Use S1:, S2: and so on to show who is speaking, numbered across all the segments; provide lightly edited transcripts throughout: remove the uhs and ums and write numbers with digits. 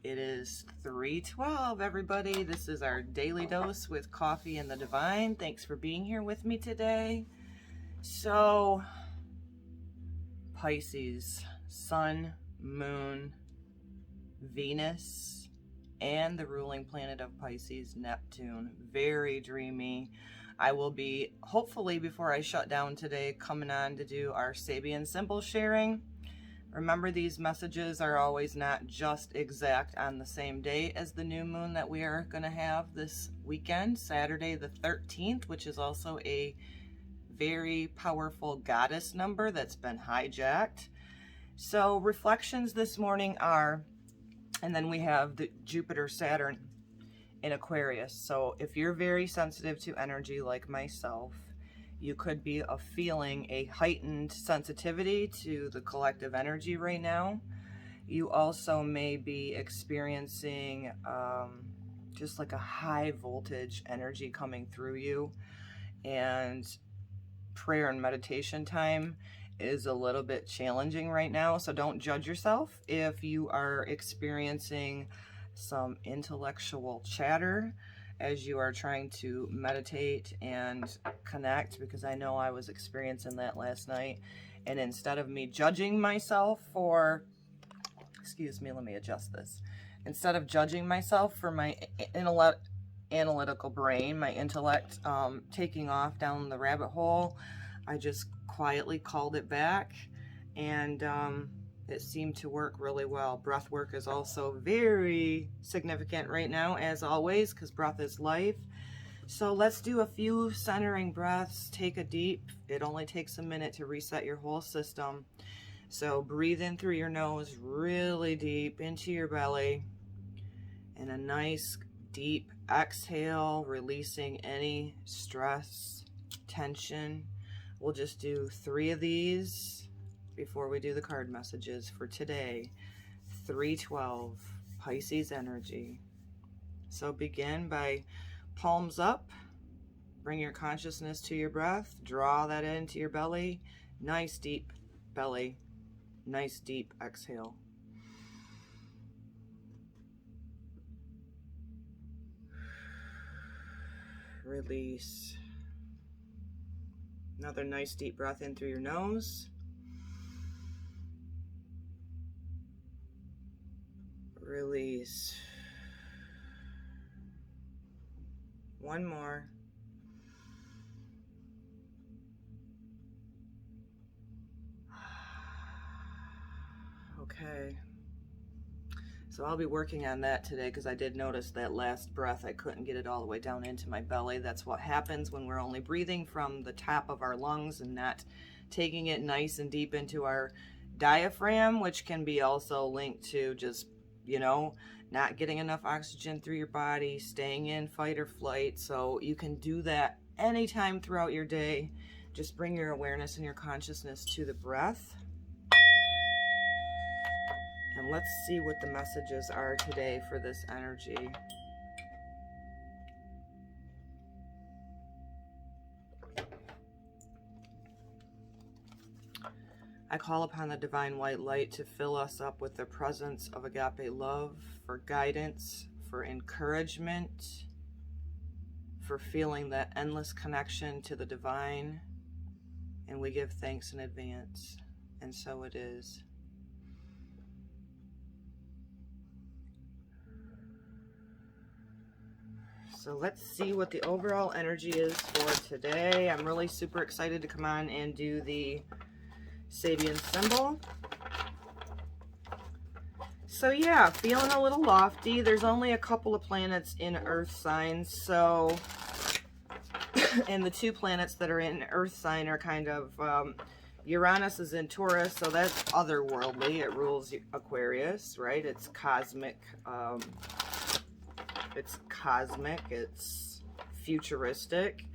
S1: It is 3:12, everybody. This is our daily dose with Coffee and the Divine. Thanks for being here with me today. So, Pisces, Sun, Moon, Venus, and the ruling planet of Pisces, Neptune. Very dreamy. I will be, hopefully before I shut down today, coming on to do our Sabian symbol sharing. Remember, these messages are always not just exact on the same day as the new moon that we are going to have this weekend, Saturday the 13th, which is also a very powerful goddess number that's been hijacked. So reflections this morning are, and then we have the Jupiter, Saturn in Aquarius. So if you're very sensitive to energy like myself, you could be feeling a heightened sensitivity to the collective energy right now. You also may be experiencing just like a high voltage energy coming through you, and prayer and meditation time is a little bit challenging right now. So don't judge yourself if you are experiencing some intellectual chatter as you are trying to meditate and connect, because I know I was experiencing that last night. And instead of me judging myself for, excuse me, let me adjust this. Instead of judging myself for my analytical brain, my intellect taking off down the rabbit hole, I just quietly called it back, and it seemed to work really well. Breath work is also very significant right now, as always, because breath is life. So let's do a few centering breaths. Take a deep, it only takes a minute to reset your whole system. So breathe in through your nose really deep into your belly, and a nice deep exhale, releasing any stress, tension. We'll just do 3 of these before we do the card messages for today. 3:12, Pisces energy. So begin by palms up. Bring your consciousness to your breath. Draw that into your belly. Nice deep belly. Nice deep exhale. Release. Another nice deep breath in through your nose. Release. One more. Okay. So I'll be working on that today, because I did notice that last breath, I couldn't get it all the way down into my belly. That's what happens when we're only breathing from the top of our lungs and not taking it nice and deep into our diaphragm, which can be also linked to just, you know, not getting enough oxygen through your body, staying in fight or flight. So you can do that anytime throughout your day. Just bring your awareness and your consciousness to the breath. And let's see what the messages are today for this energy. I call upon the divine white light to fill us up with the presence of agape love, for guidance, for encouragement, for feeling that endless connection to the divine. And we give thanks in advance. And so it is. So let's see what the overall energy is for today. I'm really super excited to come on and do the Sabian symbol. So yeah, feeling a little lofty. There's only a couple of planets in Earth signs, so and the 2 planets that are in Earth sign are kind of Uranus is in Taurus, so that's otherworldly. It rules Aquarius, right? It's cosmic. It's futuristic.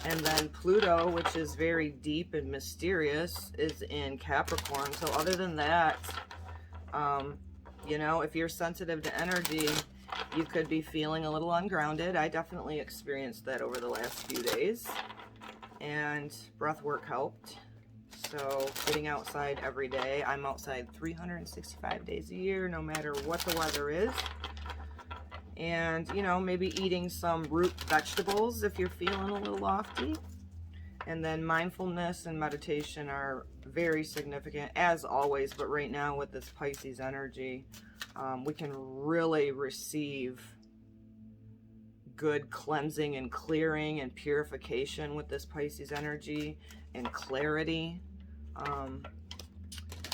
S1: And then Pluto, which is very deep and mysterious, is in Capricorn. So other than that, you know, if you're sensitive to energy, you could be feeling a little ungrounded. I definitely experienced that over the last few days, and breath work helped. So getting outside every day. I'm outside 365 days a year, no matter what the weather is. And, you know, maybe eating some root vegetables if you're feeling a little lofty. And then mindfulness and meditation are very significant, as always. But right now with this Pisces energy, we can really receive good cleansing and clearing and purification with this Pisces energy, and clarity,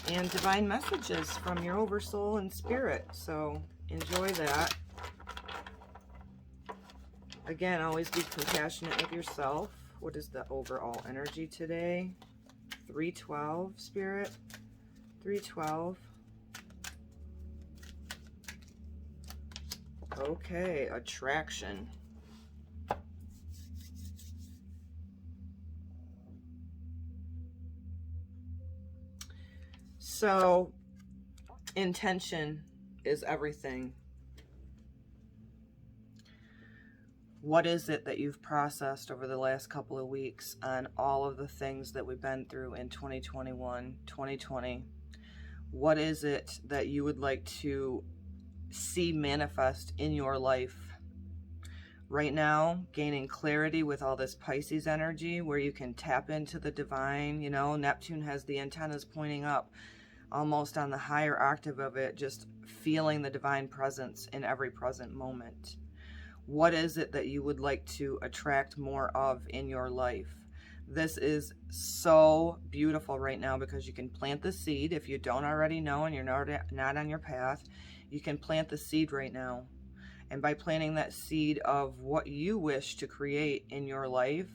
S1: and divine messages from your oversoul and spirit. So enjoy that. Again, always be compassionate with yourself. What is the overall energy today? 312, Spirit. 312. Okay, attraction. So, intention is everything. What is it that you've processed over the last couple of weeks on all of the things that we've been through in 2021, 2020? What is it that you would like to see manifest in your life? Right now, gaining clarity with all this Pisces energy where you can tap into the divine. You know, Neptune has the antennas pointing up, almost on the higher octave of it, just feeling the divine presence in every present moment. What is it that you would like to attract more of in your life? This is so beautiful right now because you can plant the seed. If you don't already know and you're not on your path, you can plant the seed right now. And by planting that seed of what you wish to create in your life,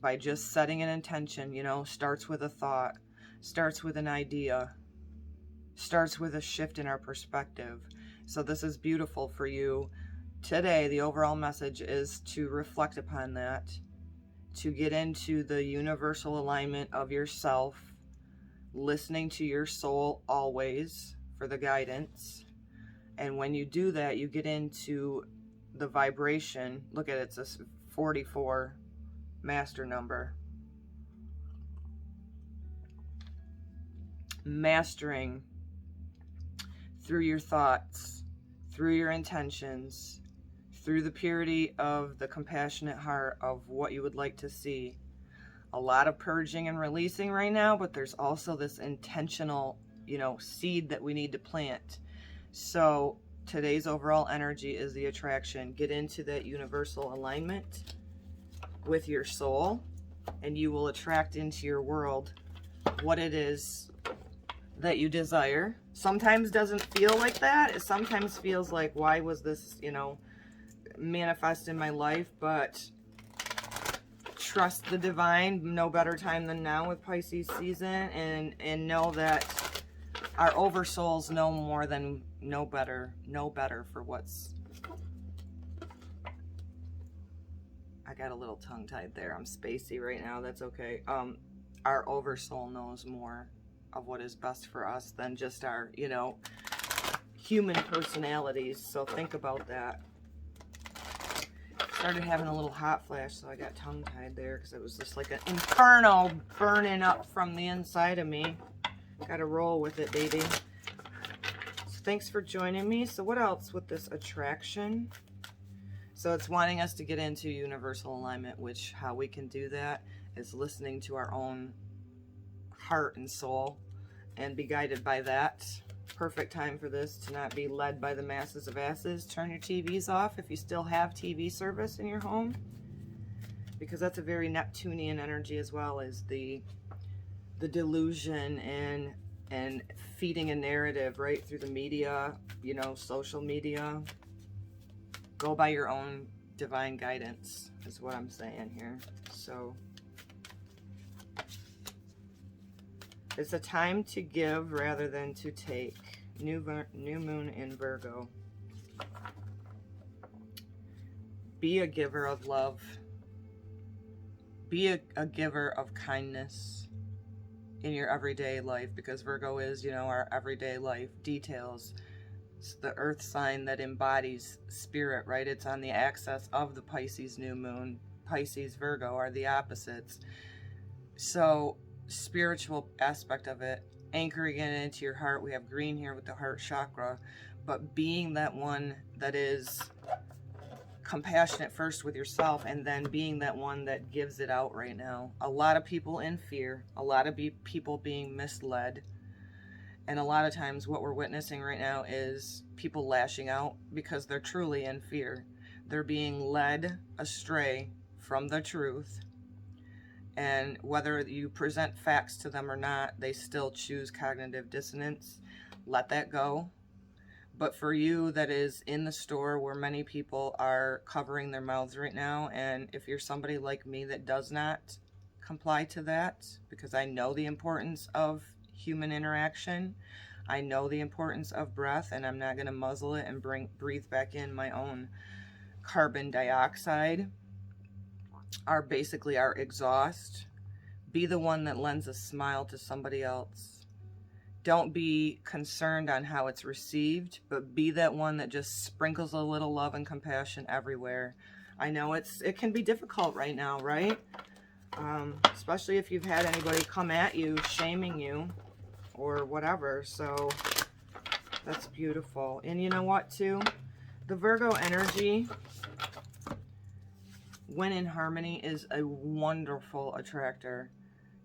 S1: by just setting an intention, you know, starts with a thought, starts with an idea, starts with a shift in our perspective. So this is beautiful for you. Today, the overall message is to reflect upon that, to get into the universal alignment of yourself, listening to your soul always for the guidance. And when you do that, you get into the vibration. Look at it, it's a 44 master number. Mastering through your thoughts, through your intentions, through the purity of the compassionate heart of what you would like to see. A lot of purging and releasing right now, but there's also this intentional, you know, seed that we need to plant. So today's overall energy is the attraction. Get into that universal alignment with your soul, and you will attract into your world what it is that you desire. Sometimes doesn't feel like that. It sometimes feels like, why was this, you know, manifest in my life? But trust the divine. No better time than now with Pisces season, and know that our oversouls know more than know better for what's... I got a little tongue-tied there. I'm spacey right now. That's okay. Our oversoul knows more of what is best for us than just our, you know, human personalities. So think about that. Started having a little hot flash, so I got tongue-tied there because it was just like an inferno burning up from the inside of me. Gotta roll with it, baby. So thanks for joining me. So what else with this attraction? So it's wanting us to get into universal alignment, which how we can do that is listening to our own heart and soul and be guided by that. Perfect time for this, to not be led by the masses of asses. Turn your TVs off if you still have TV service in your home, because that's a very Neptunian energy, as well as the delusion and feeding a narrative right through the media, you know, social media. Go by your own divine guidance is what I'm saying here. So it's a time to give rather than to take. New moon in Virgo. Be a giver of love. Be a giver of kindness in your everyday life, because Virgo is, you know, our everyday life details. It's the earth sign that embodies spirit, right? It's on the axis of the Pisces new moon. Pisces, Virgo are the opposites. So spiritual aspect of it, anchoring it into your heart. We have green here with the heart chakra, but being that one that is compassionate first with yourself, and then being that one that gives it out right now. A lot of people in fear, a lot of people being misled, and a lot of times what we're witnessing right now is people lashing out because they're truly in fear. They're being led astray from the truth, and whether you present facts to them or not, they still choose cognitive dissonance. Let that go. But for you that is in the store where many people are covering their mouths right now, and if you're somebody like me that does not comply to that, because I know the importance of human interaction, I know the importance of breath, and I'm not going to muzzle it and breathe back in my own carbon dioxide, basically our exhaust. Be the one that lends a smile to somebody else. Don't be concerned on how it's received, but be that one that just sprinkles a little love and compassion everywhere. I know it can be difficult right now, right? Especially if you've had anybody come at you, shaming you, or whatever. So that's beautiful. And you know what, too? The Virgo energy, when in harmony, is a wonderful attractor.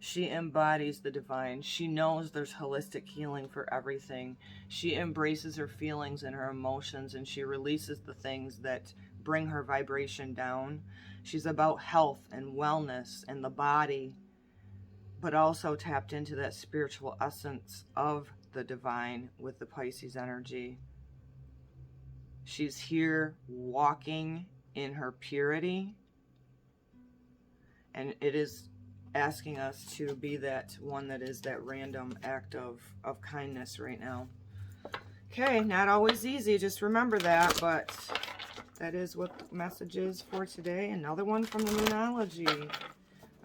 S1: She embodies the divine. She knows there's holistic healing for everything. She embraces her feelings and her emotions, and she releases the things that bring her vibration down. She's about health and wellness and the body, but also tapped into that spiritual essence of the divine with the Pisces energy. She's here walking in her purity, and it is asking us to be that one that is that random act of kindness right now. Okay, not always easy, just remember that, but that is what the message is for today. Another one from the Moonology.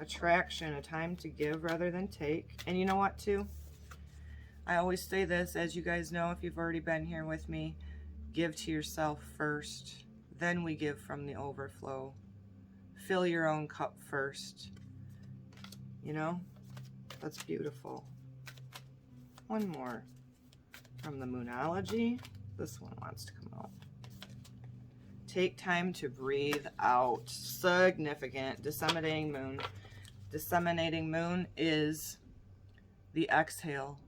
S1: Attraction, a time to give rather than take. And you know what, too? I always say this, as you guys know, if you've already been here with me, give to yourself first, then we give from the overflow. Fill your own cup first. You know, that's beautiful. One more from the Moonology. This one wants to come out. Take time to breathe out. Significant. Disseminating moon. Disseminating moon is the exhale,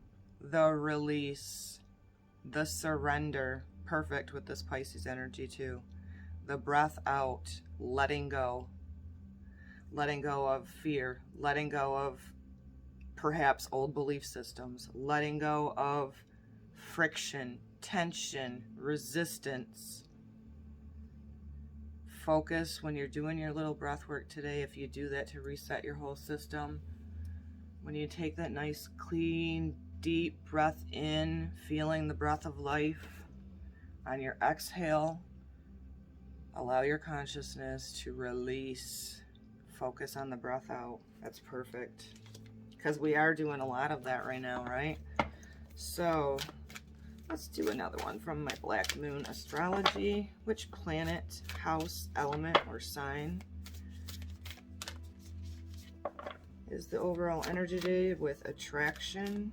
S1: the release, the surrender. Perfect with this Pisces energy too. The breath out, letting go. Letting go of fear, letting go of perhaps old belief systems, letting go of friction, tension, resistance. Focus when you're doing your little breath work today, if you do that to reset your whole system. When you take that nice, clean, deep breath in, feeling the breath of life, on your exhale, allow your consciousness to release. Focus on the breath out. That's perfect. Because we are doing a lot of that right now, right? So let's do another one from my Black Moon Astrology. Which planet, house, element, or sign is the overall energy today with attraction,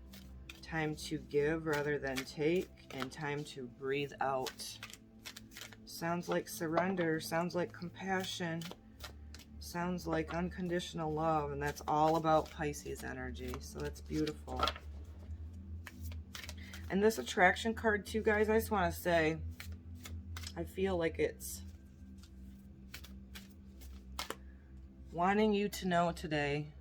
S1: time to give rather than take, and time to breathe out? Sounds like surrender, sounds like compassion. Sounds like unconditional love, and that's all about Pisces energy, so that's beautiful. And this attraction card too, guys, I just want to say, I feel like it's wanting you to know today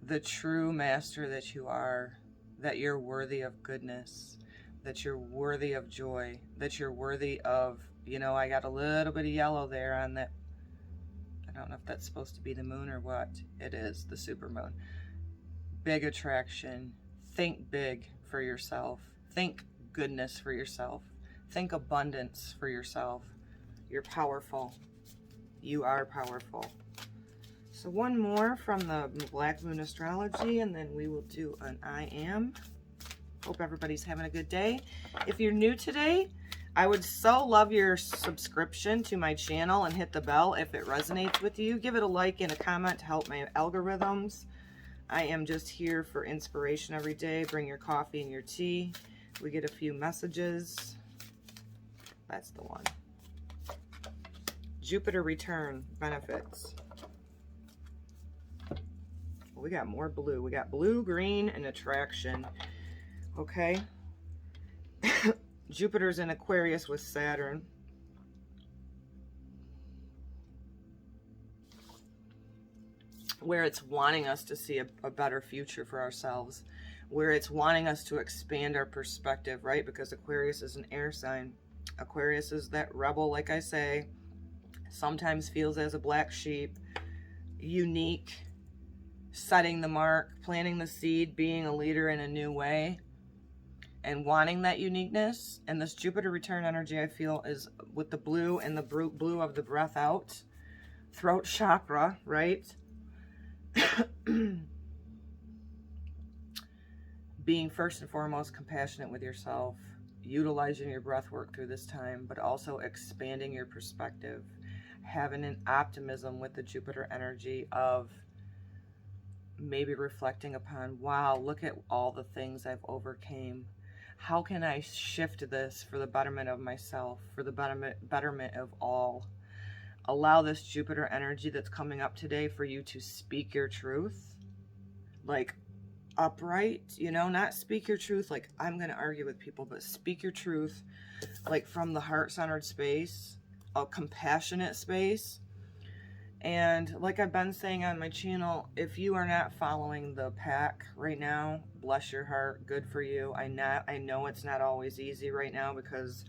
S1: the true master that you are, that you're worthy of goodness, that you're worthy of joy, that you're worthy of, you know, I got a little bit of yellow there on that. I don't know if that's supposed to be the moon or what. It is, the supermoon. Big attraction. Think big for yourself. Think goodness for yourself. Think abundance for yourself. You're powerful. You are powerful. So one more from the Black Moon Astrology, and then we will do an I Am. Hope everybody's having a good day. If you're new today, I would so love your subscription to my channel and hit the bell if it resonates with you. Give it a like and a comment to help my algorithms. I am just here for inspiration every day. Bring your coffee and your tea. We get a few messages. That's the one. Jupiter return benefits. We got more blue. We got blue, green, and attraction. Okay. Jupiter's in Aquarius with Saturn. Where it's wanting us to see a better future for ourselves. Where it's wanting us to expand our perspective, right? Because Aquarius is an air sign. Aquarius is that rebel, like I say. Sometimes feels as a black sheep. Unique. Setting the mark. Planting the seed. Being a leader in a new way. And wanting that uniqueness. And this Jupiter return energy, I feel, is with the blue and the blue of the breath out. Throat chakra, right? Being first and foremost compassionate with yourself, utilizing your breath work through this time, but also expanding your perspective, having an optimism with the Jupiter energy of maybe reflecting upon, wow, look at all the things I've overcame. How can I shift this for the betterment of myself, for the betterment of all? Allow this Jupiter energy that's coming up today for you to speak your truth, like upright, you know, not speak your truth like I'm going to argue with people, but speak your truth like from the heart-centered space, a compassionate space. And like I've been saying on my channel, if you are not following the pack right now, bless your heart, good for you. I know it's not always easy right now because,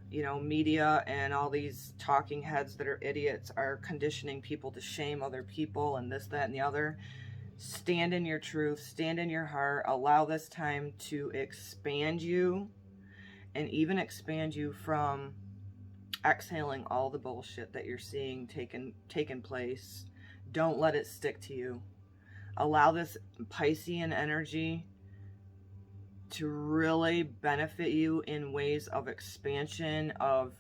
S1: you know, media and all these talking heads that are idiots are conditioning people to shame other people and this, that, and the other. Stand in your truth, stand in your heart, allow this time to expand you and even expand you from exhaling all the bullshit that you're seeing taking place. Don't let it stick to you. Allow this Piscean energy to really benefit you in ways of expansion of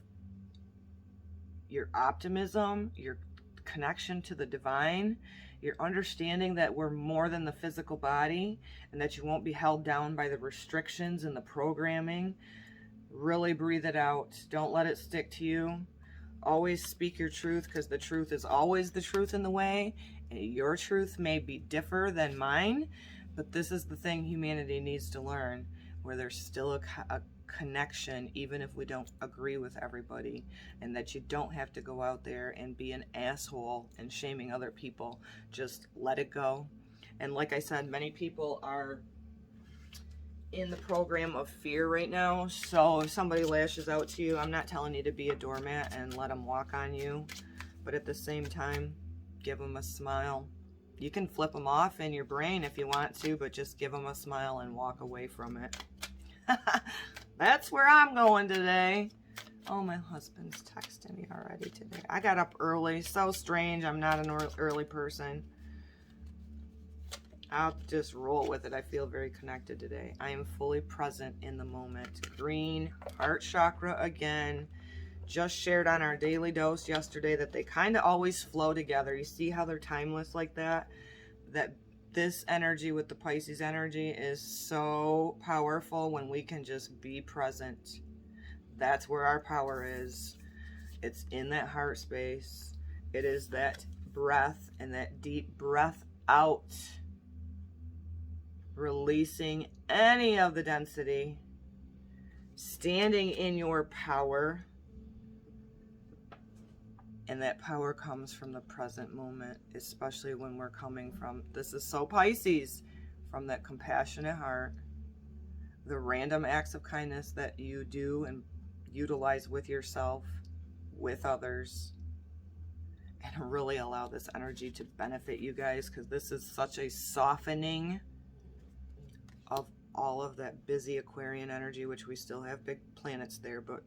S1: your optimism, your connection to the divine, your understanding that we're more than the physical body and that you won't be held down by the restrictions and the programming. Really breathe it out. Don't let it stick to you. Always speak your truth because the truth is always the truth in the way. Your truth may be differ than mine, but this is the thing humanity needs to learn, where there's still a connection even if we don't agree with everybody, and that you don't have to go out there and be an asshole and shaming other people. Just let it go. And like I said, many people are in the program of fear right now, so if somebody lashes out to you, I'm not telling you to be a doormat and let them walk on you, but at the same time, give them a smile. You can flip them off in your brain if you want to, but just give them a smile and walk away from it. That's where I'm going today. Oh, my husband's texting me already today. I got up early. So strange. I'm not an early person. I'll just roll with it. I feel very connected today. I am fully present in the moment. Green, heart chakra again. Just shared on our daily dose yesterday that they kind of always flow together. You see how they're timeless like that? That this energy with the Pisces energy is so powerful when we can just be present. That's where our power is. It's in that heart space. It is that breath and that deep breath out. Releasing any of the density. Standing in your power. And that power comes from the present moment, especially when we're coming from, this is so Pisces, from that compassionate heart, the random acts of kindness that you do and utilize with yourself, with others, and really allow this energy to benefit you guys, because this is such a softening of all of that busy Aquarian energy, which we still have big planets there, but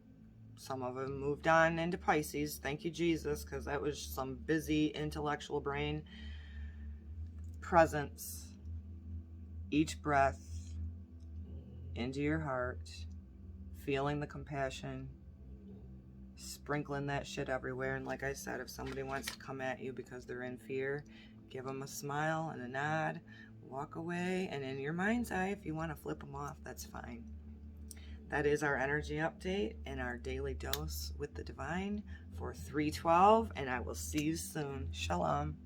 S1: some of them moved on into Pisces. Thank you, Jesus, because that was some busy intellectual brain. Presence. Each breath into your heart. Feeling the compassion. Sprinkling that shit everywhere. And like I said, if somebody wants to come at you because they're in fear, give them a smile and a nod. walk away, and in your mind's eye, if you want to flip them off, that's fine. That is our energy update and our daily dose with the divine for 3/12, and I will see you soon. Shalom.